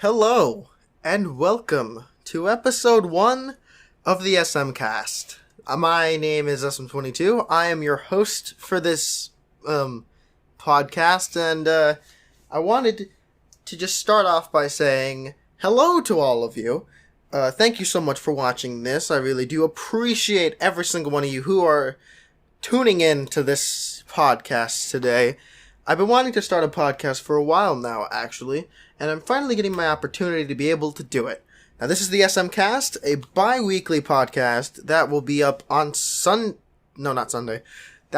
Hello, and welcome to episode 1 of the SMCast. My name is SM22. I am your host for this podcast, and I wanted to just start off by saying hello to all of you. Thank you so much for watching this. I really do appreciate every single one of you who are tuning in to this podcast today. I've been wanting to start a podcast for a while now, actually, and I'm finally getting my opportunity to be able to do it. Now, this is the SMCast, a bi-weekly podcast that will be up on That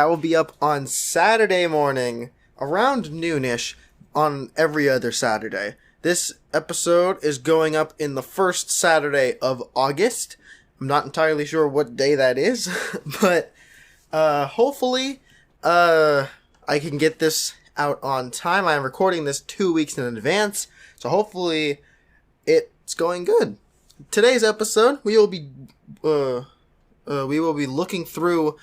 will be up on Saturday morning, around noonish, on every other Saturday. This episode is going up in the first Saturday of August. I'm not entirely sure what day that is, but hopefully I can get this out on time. I am recording this 2 weeks in advance, so hopefully it's going good. Today's episode, we will be looking through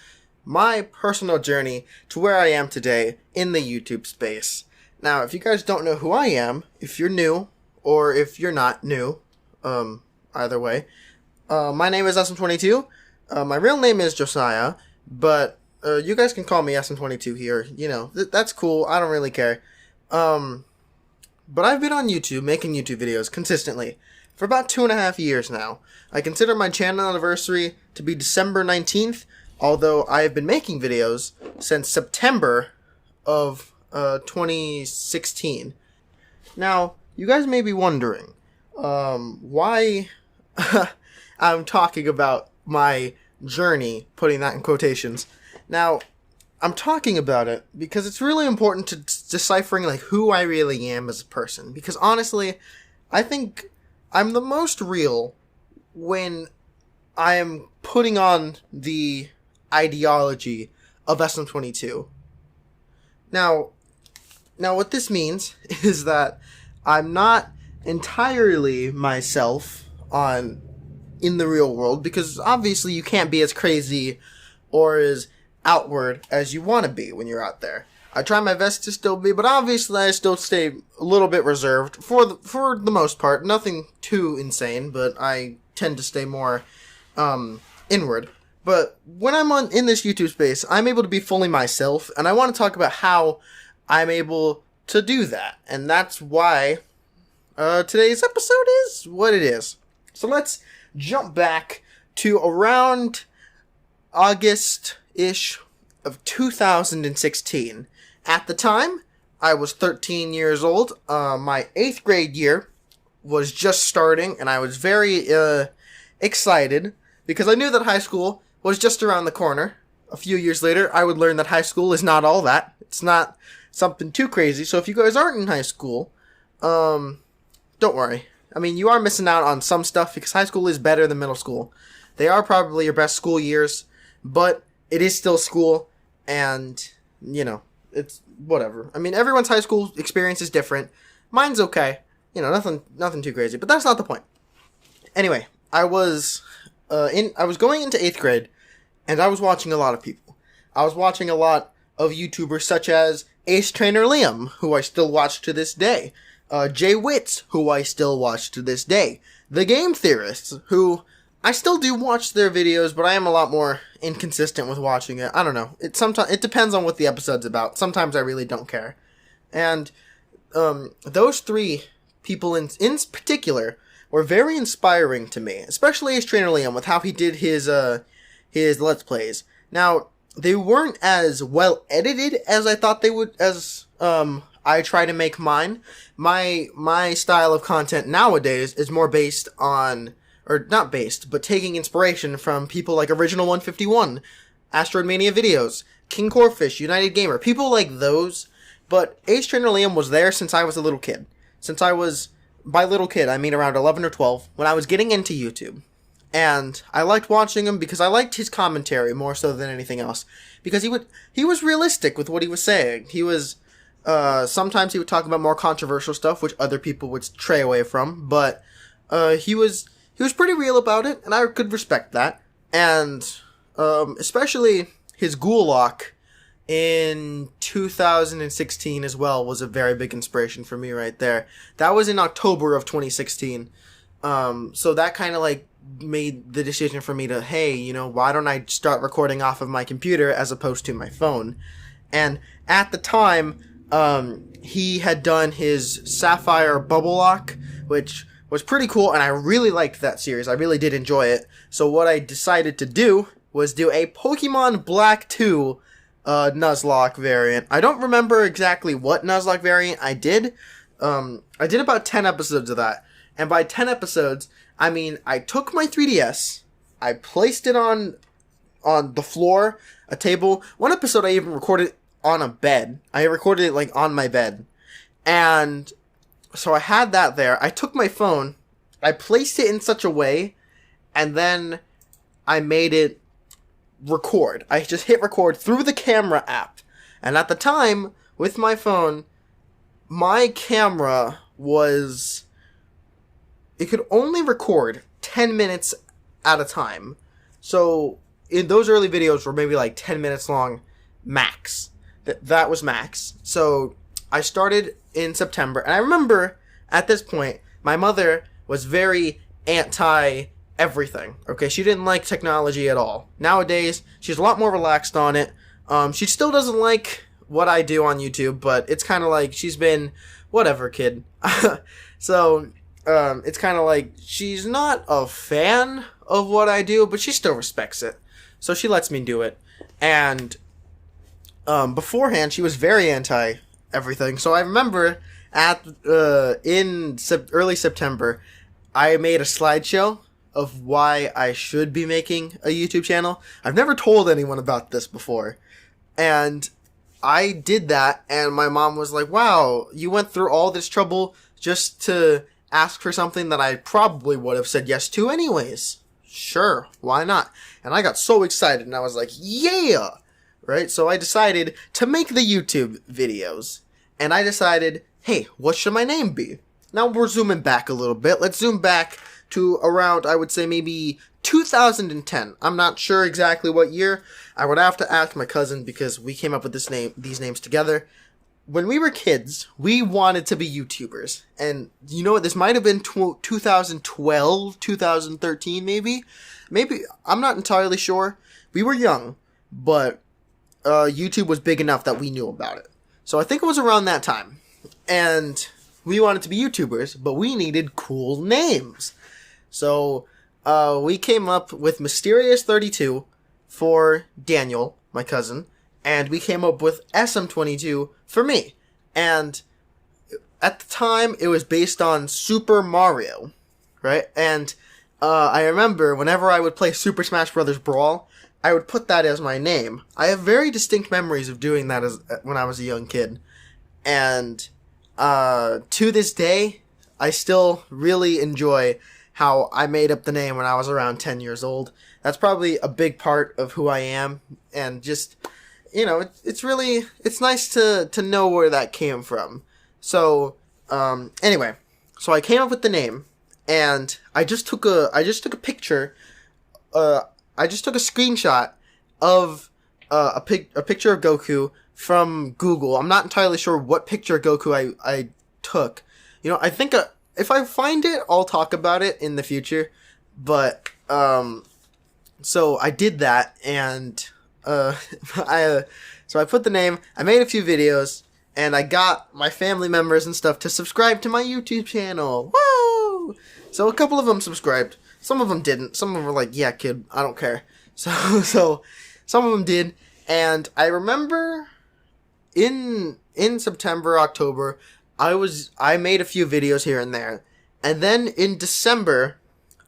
my personal journey to where I am today in the YouTube space. Now, if you guys don't know who I am, if you're new or if you're not new, either way, my name is SM22. My real name is Josiah, but you guys can call me SM22 here. You know, that's cool. I don't really care. But I've been on YouTube, making YouTube videos consistently for about 2.5 years now. I consider my channel anniversary to be December 19th, although I have been making videos since September of 2016. Now, you guys may be wondering why I'm talking about my journey, putting that in quotations. Now, I'm talking about it because it's really important to deciphering like who I really am as a person. Because honestly, I think I'm the most real when I am putting on the ideology of SM22. Now what this means is that I'm not entirely myself in the real world, because obviously you can't be as crazy or as outward as you want to be when you're out there. I try my best to still be, but obviously I still stay a little bit reserved for the most part. Nothing too insane, but I tend to stay more inward. But when I'm in this YouTube space, I'm able to be fully myself, and I want to talk about how I'm able to do that. And that's why today's episode is what it is. So let's jump back to around August-ish of 2016. At the time, I was 13 years old. My 8th grade year was just starting, and I was very excited because I knew that high school was just around the corner. A few years later, I would learn that high school is not all that. It's not something too crazy. So if you guys aren't in high school, don't worry. I mean, you are missing out on some stuff because high school is better than middle school. They are probably your best school years, but it is still school, and, you know, it's whatever. I mean, everyone's high school experience is different. Mine's okay. You know, nothing too crazy, but that's not the point. Anyway, I was going into 8th grade, and I was watching a lot of people. I was watching a lot of YouTubers such as Ace Trainer Liam, who I still watch to this day. Jay Witz, who I still watch to this day. The Game Theorists, who I still do watch their videos, but I am a lot more inconsistent with watching it. I don't know. It depends on what the episode's about. Sometimes I really don't care. And those three people in particular were very inspiring to me, especially Ace Trainer Liam with how he did his Let's Plays. Now, they weren't as well edited as I thought they would, as I try to make mine. My style of content nowadays is more based on, or not based, but taking inspiration from people like Original 151, Asteroid Mania Videos, King Corfish, United Gamer, people like those. But Ace Trainer Liam was there since I was a little kid. By little kid, I mean around 11 or 12, when I was getting into YouTube. And I liked watching him because I liked his commentary more so than anything else. Because he was realistic with what he was saying. He was, sometimes he would talk about more controversial stuff, which other people would stray away from. But, he was pretty real about it, and I could respect that. And, especially his Gulak in 2016 as well was a very big inspiration for me right there. That was in October of 2016. So that kind of like made the decision for me to, hey, you know, why don't I start recording off of my computer as opposed to my phone? And at the time, he had done his Sapphire Bubble Lock, which was pretty cool, and I really liked that series. I really did enjoy it. So what I decided to do was do a Pokemon Black 2 Nuzlocke variant. I don't remember exactly what Nuzlocke variant I did. I did about 10 episodes of that. And by 10 episodes, I mean, I took my 3DS, I placed it on the floor, a table. One episode I even recorded on a bed. I recorded it like on my bed. And so I had that there. I took my phone, I placed it in such a way, and then I made it record. I just hit record through the camera app. And at the time, with my phone, my camera was... it could only record 10 minutes at a time. So, in those early videos were maybe like 10 minutes long, max. That was max. So, I started in September, and I remember, at this point, my mother was very anti-everything, okay? She didn't like technology at all. Nowadays, she's a lot more relaxed on it. She still doesn't like what I do on YouTube, but it's kind of like she's been, whatever, kid. So... it's kind of like, she's not a fan of what I do, but she still respects it. So she lets me do it. And, beforehand, she was very anti-everything. So I remember in early September, I made a slideshow of why I should be making a YouTube channel. I've never told anyone about this before. And I did that, and my mom was like, wow, you went through all this trouble just to ask for something that I probably would have said yes to anyways. Sure, why not? And I got so excited, and I was like, yeah! Right? So I decided to make the YouTube videos. And I decided, hey, what should my name be? Now we're zooming back a little bit. Let's zoom back to around, I would say, maybe 2010. I'm not sure exactly what year. I would have to ask my cousin because we came up with these names together. When we were kids, we wanted to be YouTubers. And you know what? This might have been 2012, 2013, maybe? Maybe. I'm not entirely sure. We were young, but YouTube was big enough that we knew about it. So I think it was around that time. And we wanted to be YouTubers, but we needed cool names. So we came up with Mysterious32 for Daniel, my cousin. And we came up with SM22 for me. And at the time, it was based on Super Mario, right? And I remember whenever I would play Super Smash Bros. Brawl, I would put that as my name. I have very distinct memories of doing that when I was a young kid. And to this day, I still really enjoy how I made up the name when I was around 10 years old. That's probably a big part of who I am. And just... you know, it's nice to know where that came from. So, anyway, so I came up with the name, and I just took a picture, I just took a screenshot of a picture of Goku from Google. I'm not entirely sure what picture of Goku I took. You know, I think if I find it, I'll talk about it in the future. But, so I did that, and... so I put the name, I made a few videos, and I got my family members and stuff to subscribe to my YouTube channel. Woo! So a couple of them subscribed. Some of them didn't. Some of them were like, yeah, kid, I don't care. So some of them did. And I remember in September, October, I made a few videos here and there. And then in December,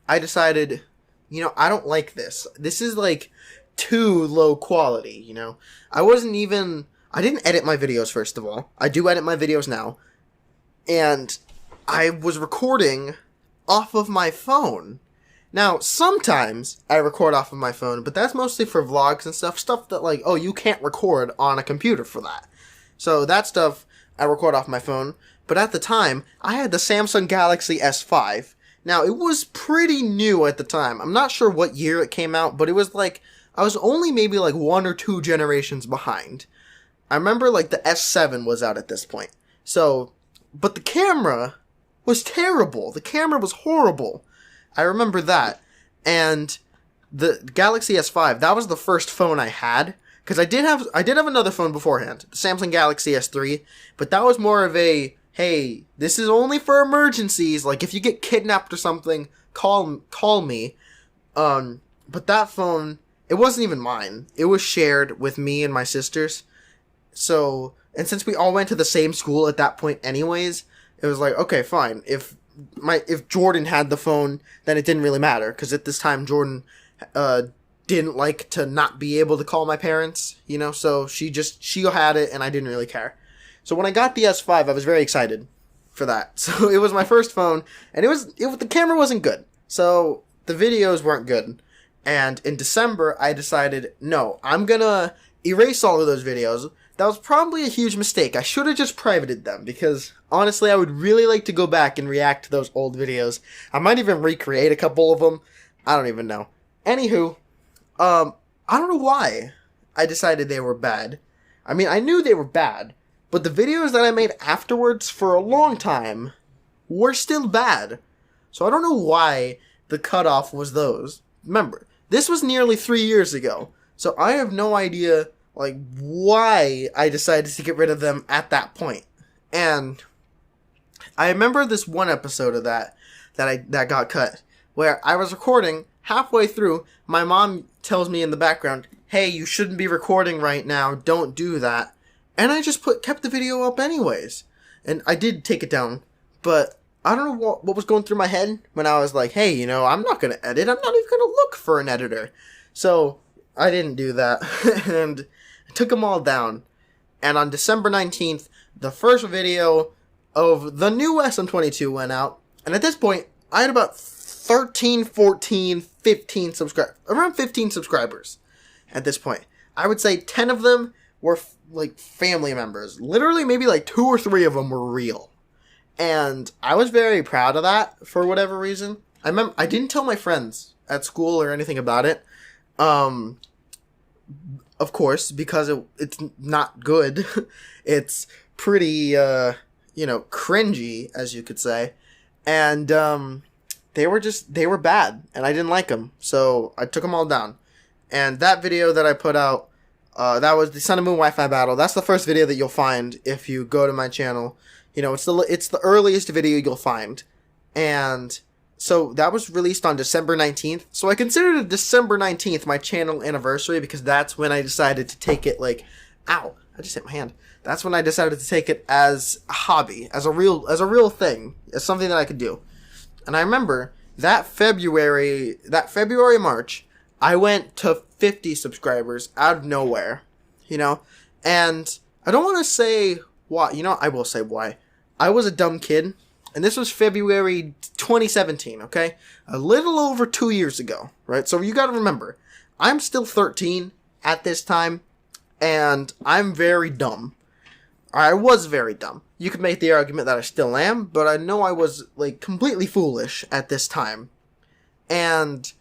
I decided, you know, I don't like this. This is like too low quality, you know. I didn't edit my videos, first of all. I do edit my videos now. And I was recording off of my phone. Now, sometimes I record off of my phone, but that's mostly for vlogs and stuff that like, oh, you can't record on a computer for that. So that stuff I record off my phone. But at the time, I had the Samsung Galaxy S5. Now, it was pretty new at the time. I'm not sure what year it came out, but it was like, I was only maybe like 1 or 2 generations behind. I remember, like, the S7 was out at this point. So, but the camera was terrible. The camera was horrible. I remember that. And the Galaxy S5, that was the first phone I had. Because I did have another phone beforehand, the Samsung Galaxy S3. But that was more of a, hey, this is only for emergencies. Like, if you get kidnapped or something, call me. But that phone, it wasn't even mine. It was shared with me and my sisters. So, and since we all went to the same school at that point anyways, it was like, okay, fine. If Jordan had the phone, then it didn't really matter. Because at this time, Jordan didn't like to not be able to call my parents, you know? So she had it, and I didn't really care. So when I got the S5, I was very excited for that. So it was my first phone, and the camera wasn't good. So the videos weren't good. And in December, I decided, no, I'm gonna erase all of those videos. That was probably a huge mistake. I should have just privated them, because honestly, I would really like to go back and react to those old videos. I might even recreate a couple of them. I don't even know. Anywho, I don't know why I decided they were bad. I mean, I knew they were bad, but the videos that I made afterwards for a long time were still bad. So I don't know why the cutoff was those. Remember, this was nearly 3 years ago, so I have no idea, like, why I decided to get rid of them at that point. And I remember this one episode of that got cut, where I was recording. Halfway through, my mom tells me in the background, hey, you shouldn't be recording right now, don't do that. And I just kept the video up anyways. And I did take it down, but I don't know what was going through my head when I was like, hey, you know, I'm not going to edit, I'm not even going to look for an editor. So, I didn't do that, and I took them all down. And on December 19th, the first video of the new SM22 went out, and at this point, I had about 13, 14, 15 subscribers. Around 15 subscribers at this point. I would say 10 of them were, like, family members. Literally, maybe, like, 2 or 3 of them were real. And I was very proud of that, for whatever reason. I didn't tell my friends at school or anything about it. Of course, because it's not good. It's pretty, cringy, as you could say. And, they were bad, and I didn't like them, so I took them all down. And that video that I put out, that was the Sun and Moon Wi-Fi battle. That's the first video that you'll find if you go to my channel. You know, it's the earliest video you'll find. And so that was released on December 19th. So I considered December 19th my channel anniversary, because that's when I decided to take it, like, ow, I just hit my hand. That's when I decided to take it as a hobby, as a real thing, as something that I could do. And I remember that February, March, I went to 50 subscribers out of nowhere, you know? And I don't want to say why, you know, I will say why. I was a dumb kid, and this was February 2017, okay? A little over 2 years ago, right? So you gotta remember, I'm still 13 at this time, and I'm very dumb. I was very dumb. You could make the argument that I still am, but I know I was, like, completely foolish at this time. And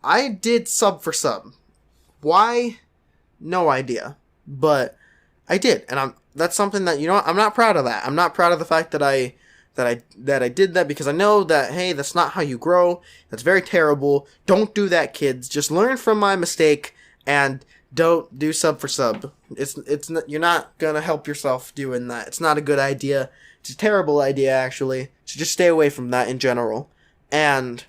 I did sub for sub. Why? No idea. But I did, and that's something that, you know what, I'm not proud of that. I'm not proud of the fact that I did that, because I know that, hey, that's not how you grow. That's very terrible. Don't do that, kids. Just learn from my mistake and don't do sub for sub. You're not gonna help yourself doing that. It's not a good idea. It's a terrible idea, actually. So just stay away from that in general. And,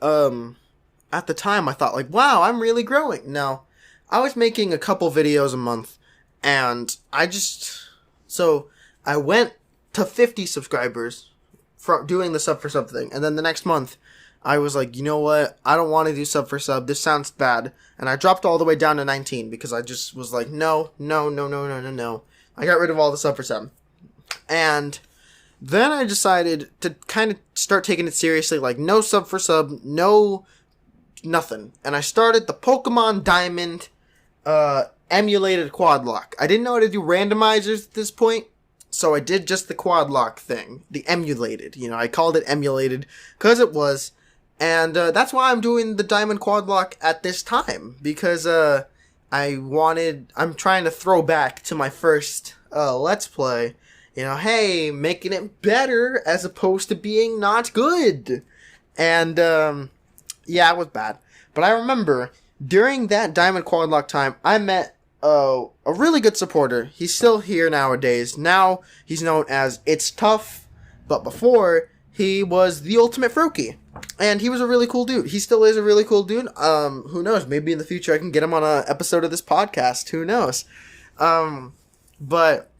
at the time, I thought, like, wow, I'm really growing. No, I was making a couple videos a month, and so I went to 50 subscribers from doing the sub for sub thing, and then the next month, I was like, you know what, I don't want to do sub for sub, this sounds bad, and I dropped all the way down to 19, because I just was like, no. I got rid of all the sub for sub. And then I decided to kind of start taking it seriously, like, no sub for sub, no nothing. And I started the Pokemon Diamond, emulated quad lock. I didn't know how to do randomizers at this point, so I did just the quad lock thing, the emulated, you know, I called it emulated, because it was. And that's why I'm doing the Diamond Quad Lock at this time, because I'm trying to throw back to my first Let's Play. Hey, making it better as opposed to being not good. And, yeah, it was bad. But I remember, during that Diamond Quadlock time, I met a really good supporter. He's still here nowadays. Now, he's known as It's Tough, but before, he was the Ultimate Froakie. And he was a really cool dude. He still is a really cool dude. Who knows? Maybe in the future I can get him on an episode of this podcast. Who knows? But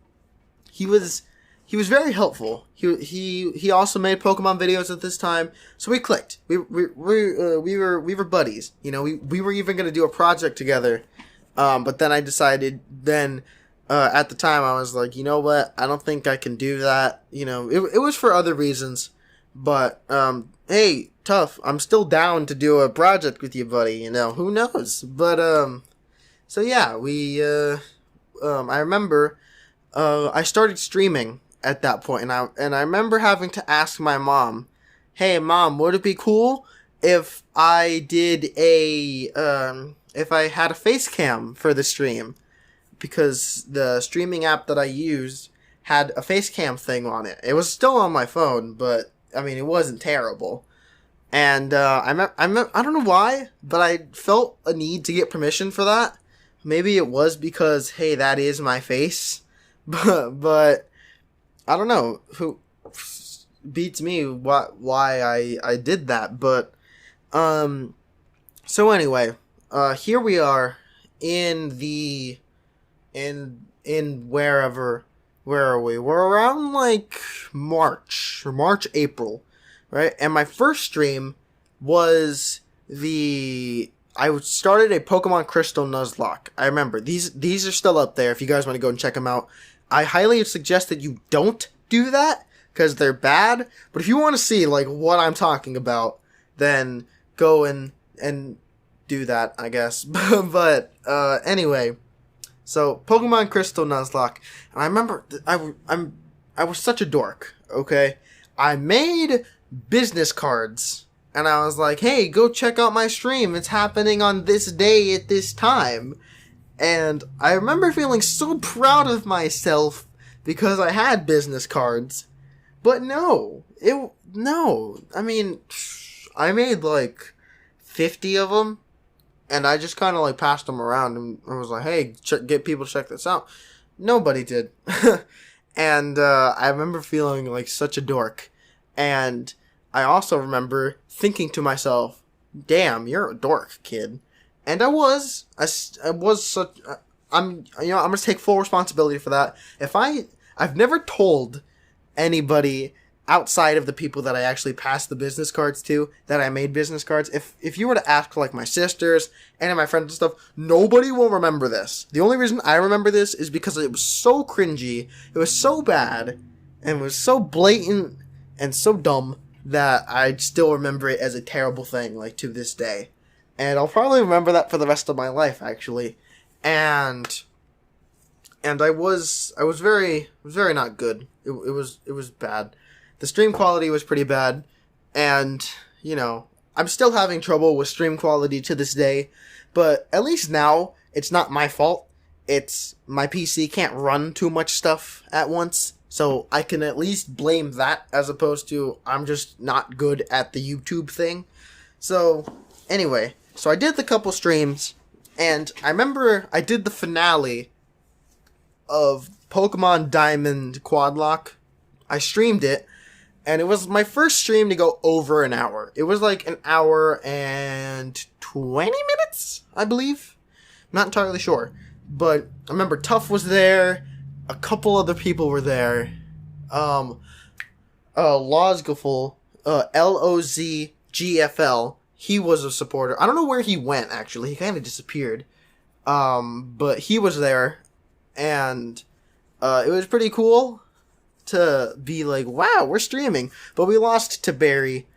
he was very helpful. He also made Pokemon videos at this time, so we clicked. We were buddies. We were even gonna do a project together. But then I decided. At the time I was like, you know what? I don't think I can do that. It was for other reasons. But hey, Tough, I'm still down to do a project with you, buddy. Who knows? But so yeah, I remember I started streaming at that point, and I remember having to ask my mom, "Hey, Mom, would it be cool if I did if I had a face cam for the stream?" Because the streaming app that I used had a face cam thing on it. It was still on my phone, but I mean, it wasn't terrible. And I don't know why, but I felt a need to get permission for that. Maybe it was because, hey, that is my face. But I don't know who beats me why I did that. But so anyway, here we are in wherever. Where are we? We're around like March, April, right? And my first stream was I started a Pokemon Crystal Nuzlocke. I remember these are still up there if you guys want to go and check them out. I highly suggest that you don't do that because they're bad. But if you want to see like what I'm talking about, then go and do that, I guess. But anyway. So, Pokemon Crystal Nuzlocke, and I remember, I was such a dork, okay? I made business cards, and I was like, hey, go check out my stream, it's happening on this day at this time. And I remember feeling so proud of myself because I had business cards. But no, I mean, I made like 50 of them. And I just kind of like passed them around and I was like, hey, get people to check this out. Nobody did. And I remember feeling like such a dork. And I also remember thinking to myself, damn, you're a dork, kid. And I was such, I'm going to take full responsibility for that. I've never told anybody outside of the people that I actually passed the business cards to, that I made business cards. If you were to ask like my sisters and my friends and stuff, nobody will remember this. The only reason I remember this is because it was so cringy, it was so bad, and it was so blatant and so dumb that I still remember it as a terrible thing, like to this day. And I'll probably remember that for the rest of my life, actually. And I was very not good. It was bad. The stream quality was pretty bad, and, I'm still having trouble with stream quality to this day, but at least now, it's not my fault. It's my PC can't run too much stuff at once, so I can at least blame that as opposed to I'm just not good at the YouTube thing. So, anyway, so I did the couple streams, and I remember I did the finale of Pokemon Diamond Quadlock. I streamed it. And it was my first stream to go over an hour. It was like an hour and 20 minutes, I believe. I'm not entirely sure. But I remember Tough was there. A couple other people were there. Lozgaful, LOZGFL. He was a supporter. I don't know where he went, actually. He kind of disappeared. But he was there. And it was pretty cool to be like, wow, we're streaming. But we lost to Barry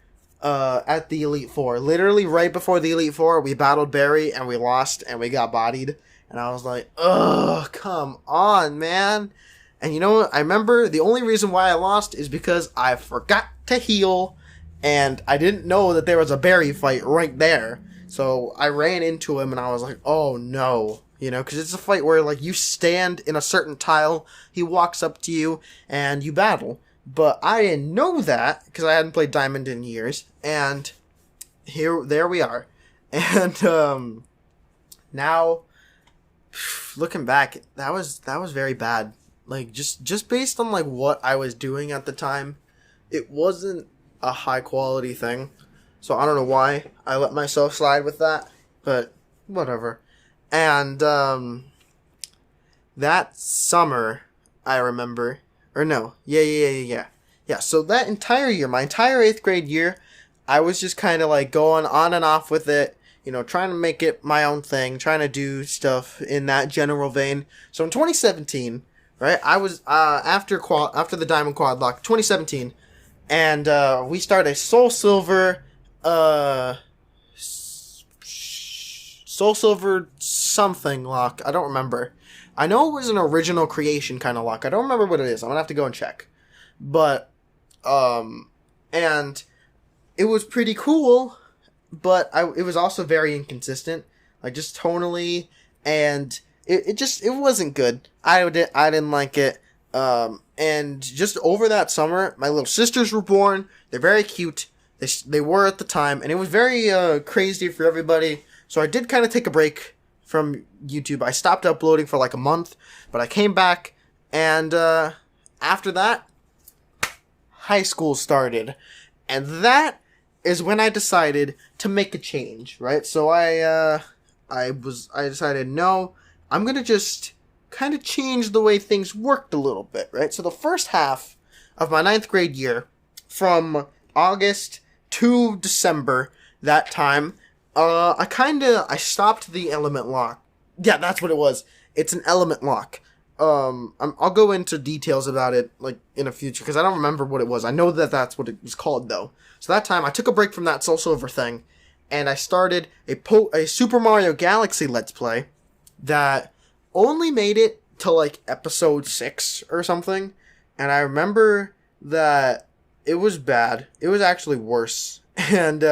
at the Elite Four. Literally right before the Elite Four, we battled Barry and we lost and we got bodied. And I was like, ugh, come on, man. And you know what? I remember the only reason why I lost is because I forgot to heal and I didn't know that there was a Barry fight right there. So I ran into him and I was like, oh no. you know, because it's a fight where, like, you stand in a certain tile, he walks up to you, and you battle. But I didn't know that, because I hadn't played Diamond in years, and there we are. And, now, looking back, that was very bad. Like, just based on, like, what I was doing at the time, it wasn't a high-quality thing. So I don't know why I let myself slide with that, but whatever. And, that summer, I remember, or no, yeah. So that entire year, my entire 8th grade year, I was just kind of like going on and off with it, you know, trying to make it my own thing, trying to do stuff in that general vein. So in 2017, right, I was, after the Diamond Quad Lock, 2017, and, we started Soul Silver something lock. I don't remember. I know it was an original creation kind of lock. I don't remember what it is. I'm gonna have to go and check. But, and it was pretty cool, but it was also very inconsistent. Like, just tonally, and it wasn't good. I didn't like it. And just over that summer, my little sisters were born. They're very cute. They were at the time, and it was very crazy for everybody. So I did kind of take a break from YouTube. I stopped uploading for like a month, but I came back, and after that, high school started, and that is when I decided to make a change. Right, so I decided, no, I'm gonna just kind of change the way things worked a little bit. Right, so the first half of my 9th grade year, from August to December, that time, I stopped the element lock. Yeah, that's what it was. It's an element lock. I'll go into details about it, like, in a future, because I don't remember what it was. I know that that's what it was called, though. So that time, I took a break from that Soul Silver thing, and I started a Super Mario Galaxy Let's Play that only made it to, like, episode 6 or something, and I remember that it was bad. It was actually worse. And,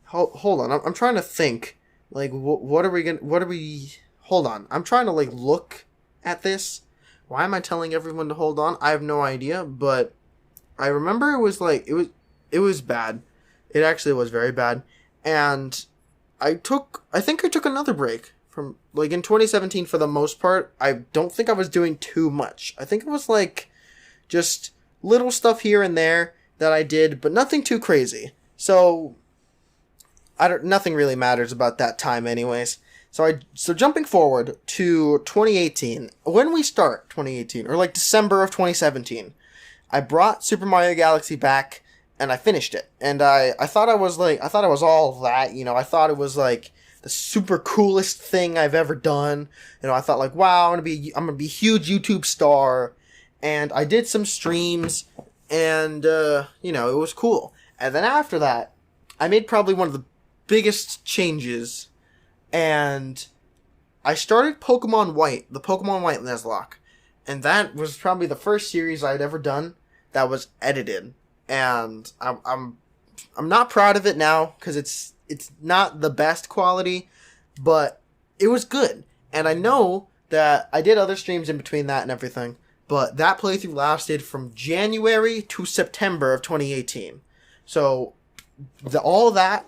hold on. I'm trying to think. Like, hold on. I'm trying to, like, look at this. Why am I telling everyone to hold on? I have no idea, but I remember it was, like, it was bad. It actually was very bad. And I think I took another break from, like, in 2017 for the most part. I don't think I was doing too much. I think it was, like, just little stuff here and there that I did, but nothing too crazy. So nothing really matters about that time anyways. So jumping forward to 2018, when we start 2018, or like December of 2017, I brought Super Mario Galaxy back, and I finished it. And I thought I was all that, you know, I thought it was like the super coolest thing I've ever done. You know, I thought, like, wow, I'm gonna be a huge YouTube star. And I did some streams, and, you know, it was cool. And then after that, I made probably one of the biggest changes, and I started Pokemon White, the Pokemon White Nuzlocke. And that was probably the first series I'd ever done that was edited. And I'm not proud of it now, because it's not the best quality, but it was good. And I know that I did other streams in between that and everything, but that playthrough lasted from January to September of 2018. So, all that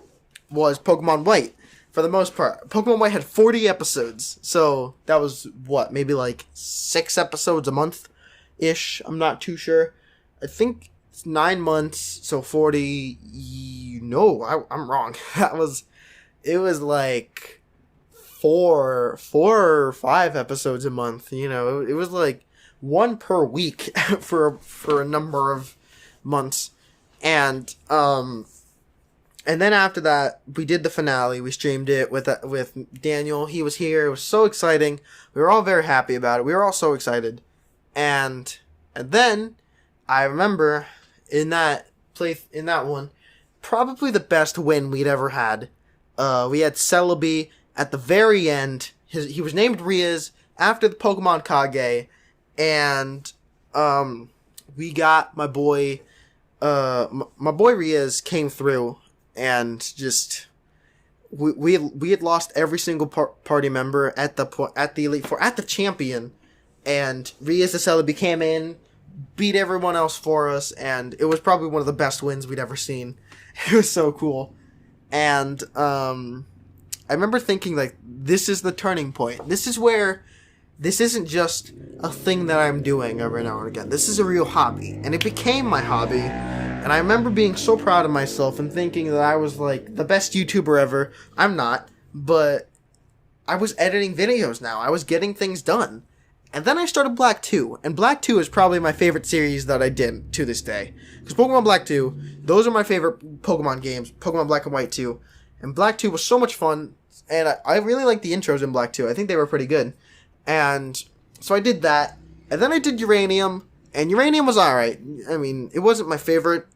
was Pokemon White, for the most part. Pokemon White had 40 episodes, so that was, maybe like 6 episodes a month-ish? I'm not too sure. I think it's 9 months, so 40... No, I'm wrong. It was like 4 or 5 episodes a month, you know? It was like 1 per week for a number of months. And then after that, we did the finale. We streamed it with Daniel. He was here. It was so exciting. We were all very happy about it. We were all so excited. And then I remember in that one, probably the best win we'd ever had. We had Celebi at the very end. He was named Riaz after the Pokemon Kage, and we got my boy Riaz came through and just we had lost every single party member at the Elite Four, at the champion, and Riazzaselli came in, beat everyone else for us, and it was probably one of the best wins we'd ever seen. It was so cool. And I remember thinking, like, this is the turning point. This is where this isn't just a thing that I'm doing every now and again. This is a real hobby. And it became my hobby. And I remember being so proud of myself and thinking that I was, like, the best YouTuber ever. I'm not. But I was editing videos now. I was getting things done. And then I started Black 2. And Black 2 is probably my favorite series that I did to this day. Because Pokemon Black 2, those are my favorite Pokemon games. Pokemon Black and White 2. And Black 2 was so much fun. And I really liked the intros in Black 2. I think they were pretty good. And so I did that. And then I did Uranium. And Uranium was alright. I mean, it wasn't my favorite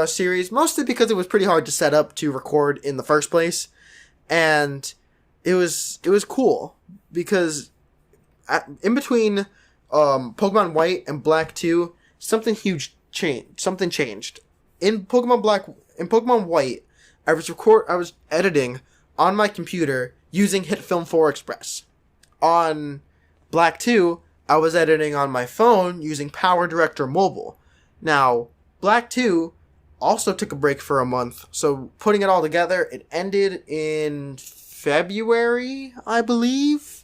series. Mostly because it was pretty hard to set up to record in the first place. And it was cool. Because in between Pokemon White and Black 2, something changed. Something changed. In Pokemon White, I was editing on my computer using HitFilm 4 Express. On Black 2, I was editing on my phone using Power Director Mobile. Now, Black 2 also took a break for a month, so putting it all together, it ended in February, I believe?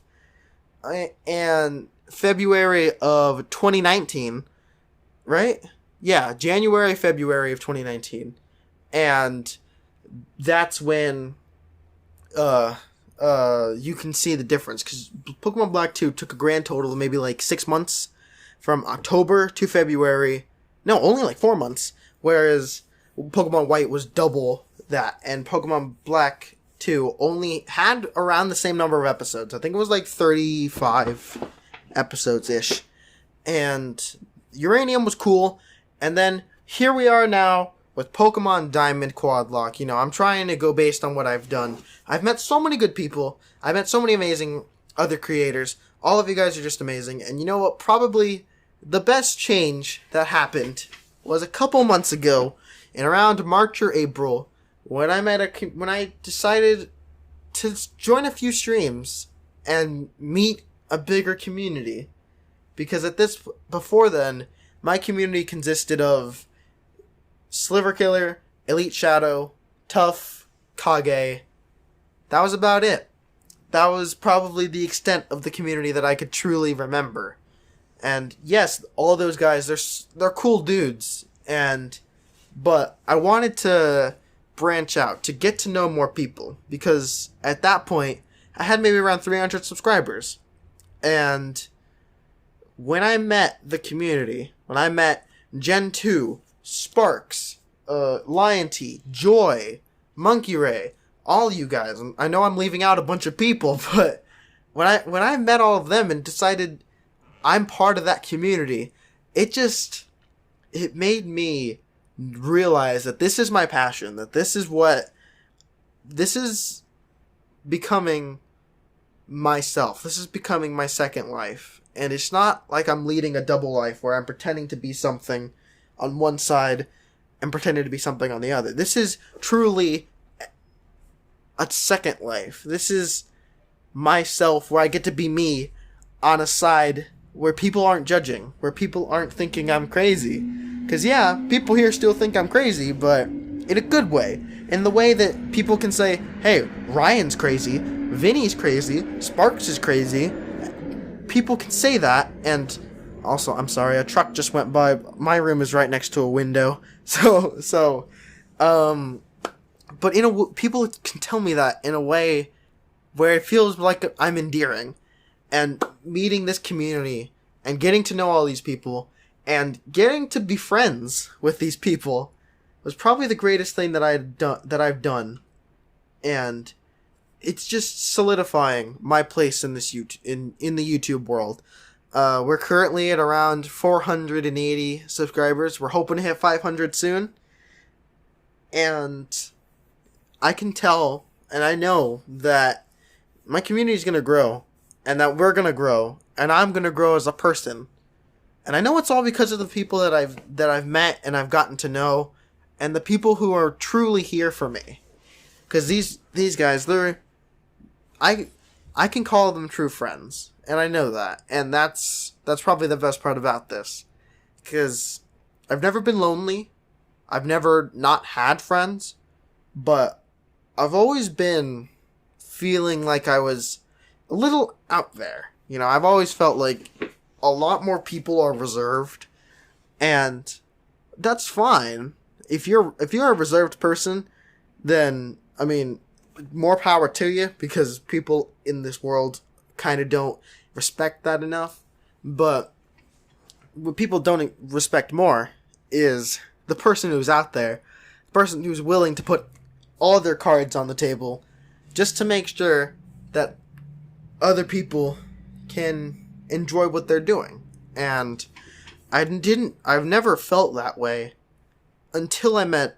And February of 2019, right? Yeah, January, February of 2019. And that's when you can see the difference, because Pokemon Black 2 took a grand total of maybe like 6 months, from October to February. No, only like 4 months, whereas Pokemon White was double that, and Pokemon Black 2 only had around the same number of episodes. I think it was like 35 episodes-ish. And Uranium was cool, and then here we are now with Pokemon Diamond Quadlock. You know, I'm trying to go based on what I've done. I've met so many good people. I've met so many amazing other creators. All of you guys are just amazing. And you know what? Probably the best change that happened was a couple months ago, in around March or April, when I decided to join a few streams and meet a bigger community. Because before then, my community consisted of Sliver Killer, Elite Shadow, Tough, Kage. That was about it. That was probably the extent of the community that I could truly remember. And yes, all those guys, they're cool dudes. But I wanted to branch out, to get to know more people. Because at that point, I had maybe around 300 subscribers. And when I met the community, when I met Gen 2, Sparks, Lion T, Joy, Monkey Ray, all you guys. I know I'm leaving out a bunch of people, but when I met all of them and decided I'm part of that community, it made me realize that this is my passion, that this is becoming myself. This is becoming my second life. And it's not like I'm leading a double life where I'm pretending to be something on one side and pretending to be something on the other. This is truly a second life. This is myself, where I get to be me on a side where people aren't judging, where people aren't thinking I'm crazy. Because yeah, people here still think I'm crazy, but in a good way. In the way that people can say, hey, Ryan's crazy, Vinny's crazy, Sparks is crazy. People can say that, and also, I'm sorry, a truck just went by. My room is right next to a window. But people can tell me that in a way where it feels like I'm endearing. And meeting this community, and getting to know all these people, and getting to be friends with these people was probably the greatest thing that I've done. And it's just solidifying my place in this in the YouTube world. We're currently at around 480 subscribers. We're hoping to hit 500 soon. And I can tell, and I know that my community is going to grow, and that we're going to grow, and I'm going to grow as a person. And I know it's all because of the people that I've met and I've gotten to know, and the people who are truly here for me. Because these guys, I can call them true friends, and I know that, and that's probably the best part about this, because I've never been lonely, I've never not had friends, but I've always been feeling like I was a little out there. You know, I've always felt like a lot more people are reserved, and that's fine. If you're a reserved person, then, I mean, more power to you, because people in this world kind of don't respect that enough. But what people don't respect more is the person who's out there, the person who's willing to put all their cards on the table just to make sure that other people can enjoy what they're doing. And I've never felt that way until I met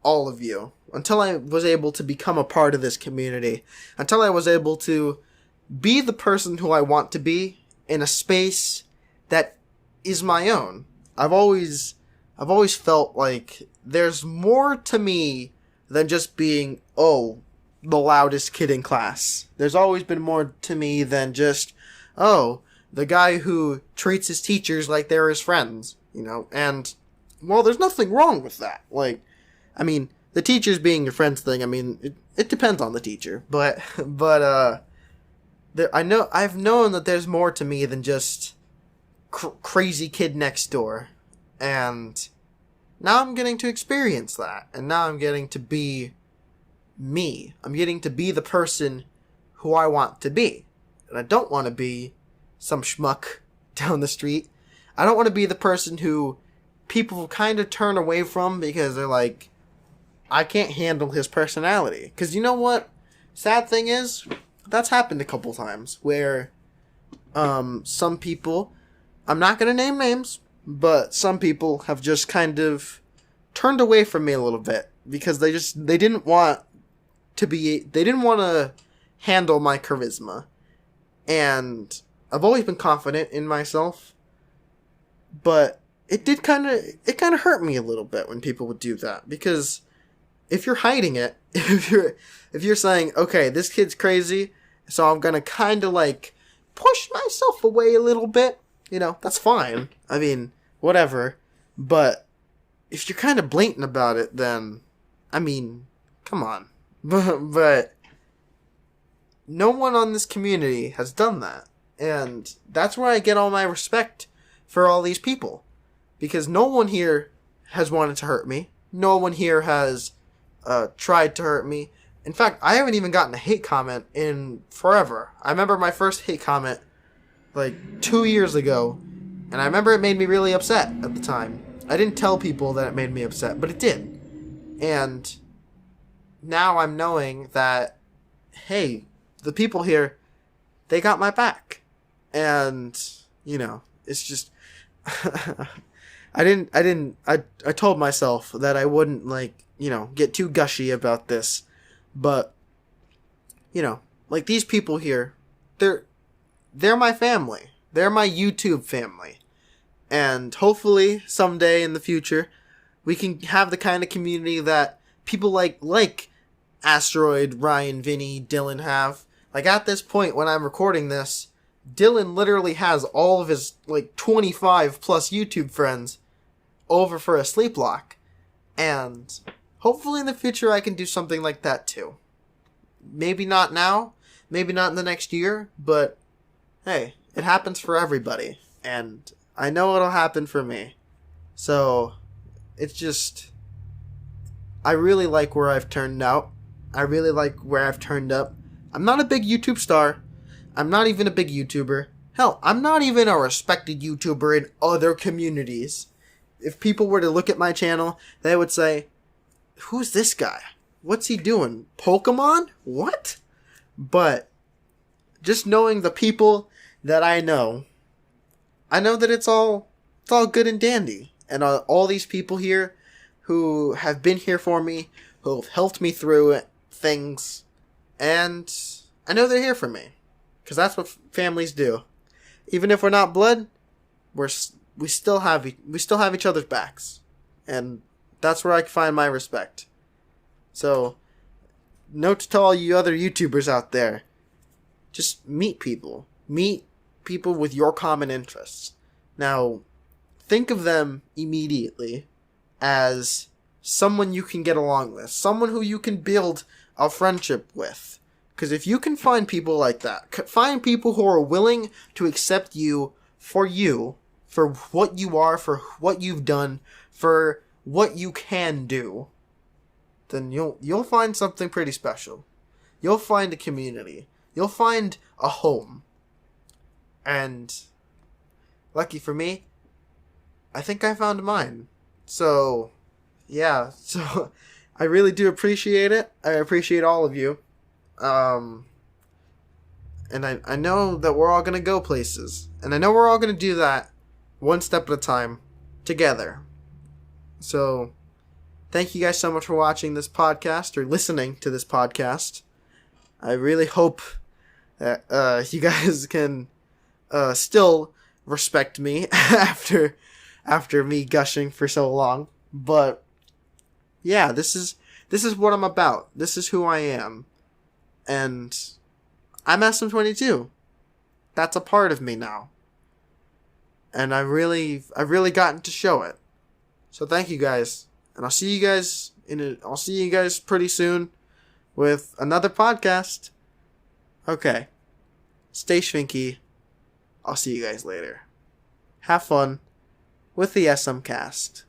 all of you. Until I was able to become a part of this community. Until I was able to be the person who I want to be in a space that is my own. I've always felt like there's more to me than just being, the loudest kid in class. There's always been more to me than just, the guy who treats his teachers like they're his friends, you know? And, well, there's nothing wrong with that. Like, I mean, the teachers being your friends thing, I mean, it depends on the teacher, but I've known that there's more to me than just crazy kid next door, and now I'm getting to experience that, and now I'm getting to be me. I'm getting to be the person who I want to be, and I don't want to be some schmuck down the street. I don't want to be the person who people kind of turn away from because they're like, I can't handle his personality. Because you know what? Sad thing is, that's happened a couple times where some people, I'm not going to name names, but some people have just kind of turned away from me a little bit because they didn't want to handle my charisma. And I've always been confident in myself, but it kind of hurt me a little bit when people would do that, because if you're hiding it, if you're saying, okay, this kid's crazy, so I'm gonna kind of like push myself away a little bit, you know, that's fine. I mean, whatever. But if you're kind of blatant about it, then, I mean, come on. But no one on this community has done that. And that's where I get all my respect for all these people. Because no one here has wanted to hurt me. No one here has tried to hurt me. In fact, I haven't even gotten a hate comment in forever. I remember my first hate comment like 2 years ago, and I remember it made me really upset at the time. I didn't tell people that it made me upset, but it did. And now I'm knowing that, hey, the people here, they got my back. And, you know, it's just I told myself that I wouldn't, like, you know, get too gushy about this, but, you know, like, these people here, they're my family. They're my YouTube family. And hopefully someday in the future, we can have the kind of community that people like Asteroid, Ryan, Vinny, Dylan have. Like, at this point when I'm recording this, Dylan literally has all of his, like, 25 plus YouTube friends over for a sleep lock. And hopefully in the future I can do something like that too. Maybe not now, maybe not in the next year, but hey, it happens for everybody. And I know it'll happen for me. So, it's just, I really like where I've turned out. I really like where I've turned up. I'm not a big YouTube star. I'm not even a big YouTuber. Hell, I'm not even a respected YouTuber in other communities. If people were to look at my channel, they would say, who's this guy? What's he doing? Pokemon? What? But just knowing the people that I know that it's all good and dandy. And all these people here who have been here for me, who have helped me through things, and I know they're here for me. Because that's what families do. Even if we're not blood, we still have each other's backs. And that's where I find my respect. So, note to all you other YouTubers out there. Just meet people. Meet people with your common interests. Now, think of them immediately as someone you can get along with. Someone who you can build a friendship with. Because if you can find people like that, find people who are willing to accept you, for what you are, for what you've done, for what you can do, then you'll find something pretty special. You'll find a community. You'll find a home. And lucky for me, I think I found mine. So, yeah. So, I really do appreciate it. I appreciate all of you. And I know that we're all going to go places. And I know we're all going to do that one step at a time together. So, thank you guys so much for watching this podcast or listening to this podcast. I really hope that you guys can still respect me after me gushing for so long. But yeah, this is what I'm about. This is who I am. And I'm SM22. That's a part of me now. And I've really gotten to show it. So thank you guys. And I'll see you guys pretty soon with another podcast. Okay. Stay schwinky. I'll see you guys later. Have fun with the SMCast.